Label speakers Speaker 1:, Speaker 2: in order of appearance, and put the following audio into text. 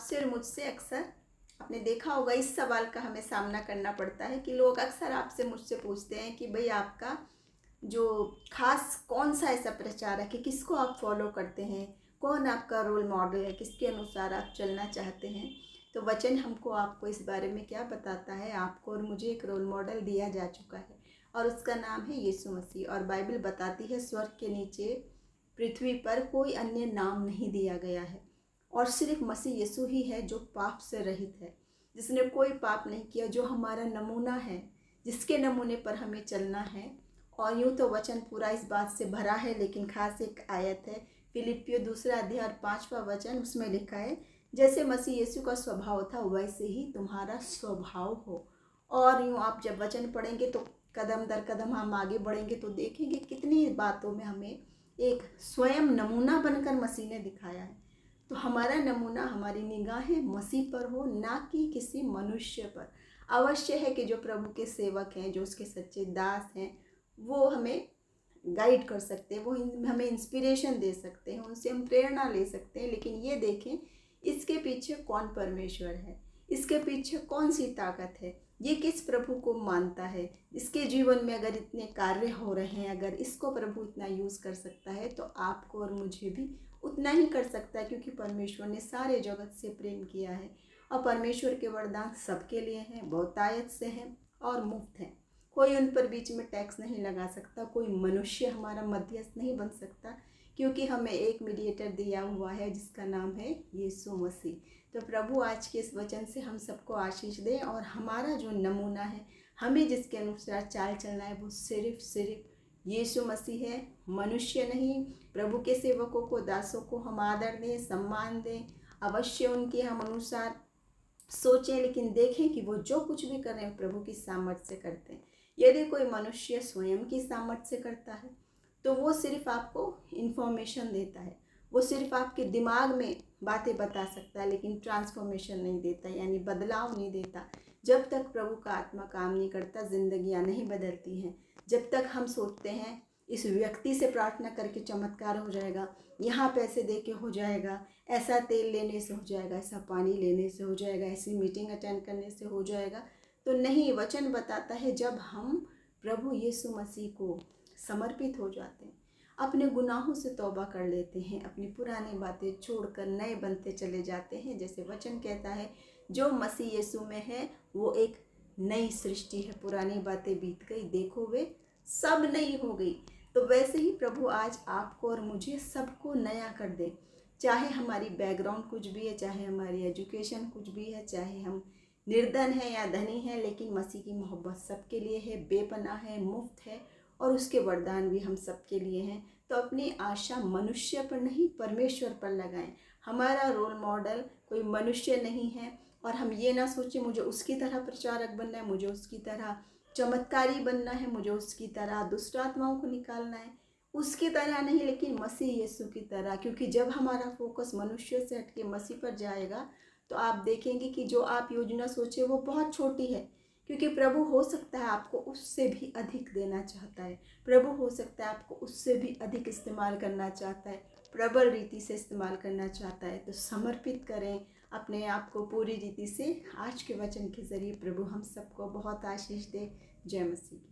Speaker 1: आपसे और मुझसे अक्सर आपने देखा होगा इस सवाल का हमें सामना करना पड़ता है कि लोग अक्सर आपसे मुझसे पूछते हैं कि भाई आपका जो खास कौन सा ऐसा प्रचारक है, किसको आप फॉलो करते हैं, कौन आपका रोल मॉडल है, किसके अनुसार आप चलना चाहते हैं। तो वचन हमको आपको इस बारे में क्या बताता है, आपको और मुझे एक रोल मॉडल दिया जा चुका है और उसका नाम है यीशु मसीह। और बाइबल बताती है स्वर्ग के नीचे पृथ्वी पर कोई अन्य नाम नहीं दिया गया है और सिर्फ मसीह यीशु ही है जो पाप से रहित है, जिसने कोई पाप नहीं किया, जो हमारा नमूना है, जिसके नमूने पर हमें चलना है। और यूँ तो वचन पूरा इस बात से भरा है, लेकिन खास एक आयत है फिलिपियों 2 अध्याय 5वां वचन, उसमें लिखा है जैसे मसीह यीशु का स्वभाव था वैसे ही तुम्हारा स्वभाव हो। और यूँ आप जब वचन पढ़ेंगे तो कदम दर कदम हम आगे बढ़ेंगे तो देखेंगे कितनी बातों में हमें एक स्वयं नमूना बनकर मसीह ने दिखाया है। तो हमारा नमूना, हमारी निगाहें मसीह पर हो, ना कि किसी मनुष्य पर। अवश्य है कि जो प्रभु के सेवक हैं, जो उसके सच्चे दास हैं, वो हमें गाइड कर सकते हैं, वो हमें इंस्पिरेशन दे सकते हैं, उनसे हम प्रेरणा ले सकते हैं। लेकिन ये देखें इसके पीछे कौन परमेश्वर है, इसके पीछे कौन सी ताकत है, ये किस प्रभु को मानता है। इसके जीवन में अगर इतने कार्य हो रहे हैं, अगर इसको प्रभु इतना यूज़ कर सकता है तो आपको और मुझे भी उतना ही कर सकता है, क्योंकि परमेश्वर ने सारे जगत से प्रेम किया है और परमेश्वर के वरदान सबके लिए हैं, बहुतायत से हैं और मुफ्त हैं। कोई उन पर बीच में टैक्स नहीं लगा सकता, कोई मनुष्य हमारा मध्यस्थ नहीं बन सकता, क्योंकि हमें एक मीडिएटर दिया हुआ है जिसका नाम है यीशु मसीह। तो प्रभु आज के इस वचन से हम सबको आशीष दें और हमारा जो नमूना है, हमें जिसके अनुसार चाल चलना है, वो सिर्फ यीशु मसीह है, मनुष्य नहीं। प्रभु के सेवकों को, दासों को हम आदर दें, सम्मान दें, अवश्य उनके हम अनुसार सोचें, लेकिन देखें कि वो जो कुछ भी कर रहे हैं प्रभु की सामर्थ्य से करते हैं। यदि कोई मनुष्य स्वयं की सामर्थ्य से करता है तो वो सिर्फ आपको इन्फॉर्मेशन देता है, वो सिर्फ आपके दिमाग में बातें बता सकता है, लेकिन ट्रांसफॉर्मेशन नहीं देता, यानी बदलाव नहीं देता। जब तक प्रभु का आत्मा काम नहीं करता, जिंदगियां नहीं बदलती हैं। जब तक हम सोचते हैं इस व्यक्ति से प्रार्थना करके चमत्कार हो जाएगा, यहाँ पैसे दे के हो जाएगा, ऐसा तेल लेने से हो जाएगा, ऐसा पानी लेने से हो जाएगा, ऐसी मीटिंग अटेंड करने से हो जाएगा, तो नहीं। वचन बताता है जब हम प्रभु यीशु मसीह को समर्पित हो जाते हैं, अपने गुनाहों से तौबा कर लेते हैं, अपनी पुरानी बातें छोड़कर नए बनते चले जाते हैं। जैसे वचन कहता है जो मसीह यीशु में है वो एक नई सृष्टि है, पुरानी बातें बीत गई, देखो वे सब नई हो गई। तो वैसे ही प्रभु आज आपको और मुझे सबको नया कर दे। चाहे हमारी बैकग्राउंड कुछ भी है, चाहे हमारी एजुकेशन कुछ भी है, चाहे हम निर्धन है या धनी है, लेकिन मसीह की मोहब्बत सबके लिए है, बेपनाह है, मुफ्त है और उसके वरदान भी हम सबके लिए हैं। तो अपनी आशा मनुष्य पर नहीं, परमेश्वर पर लगाएं। हमारा रोल मॉडल कोई मनुष्य नहीं है और हम ये ना सोचें मुझे उसकी तरह प्रचारक बनना है, मुझे उसकी तरह चमत्कारी बनना है, मुझे उसकी तरह दुष्ट आत्माओं को निकालना है। उसकी तरह नहीं, लेकिन मसीह यीशु की तरह। क्योंकि जब हमारा फोकस मनुष्य से हटके मसीह पर जाएगा तो आप देखेंगे कि जो आप योजना सोचे वो बहुत छोटी है, क्योंकि प्रभु हो सकता है आपको उससे भी अधिक देना चाहता है। प्रभु हो सकता है आपको उससे भी अधिक इस्तेमाल करना चाहता है, प्रबल रीति से इस्तेमाल करना चाहता है। तो समर्पित करें अपने आप को पूरी रीति से। आज के वचन के ज़रिए प्रभु हम सबको बहुत आशीष दे। जय मसीह।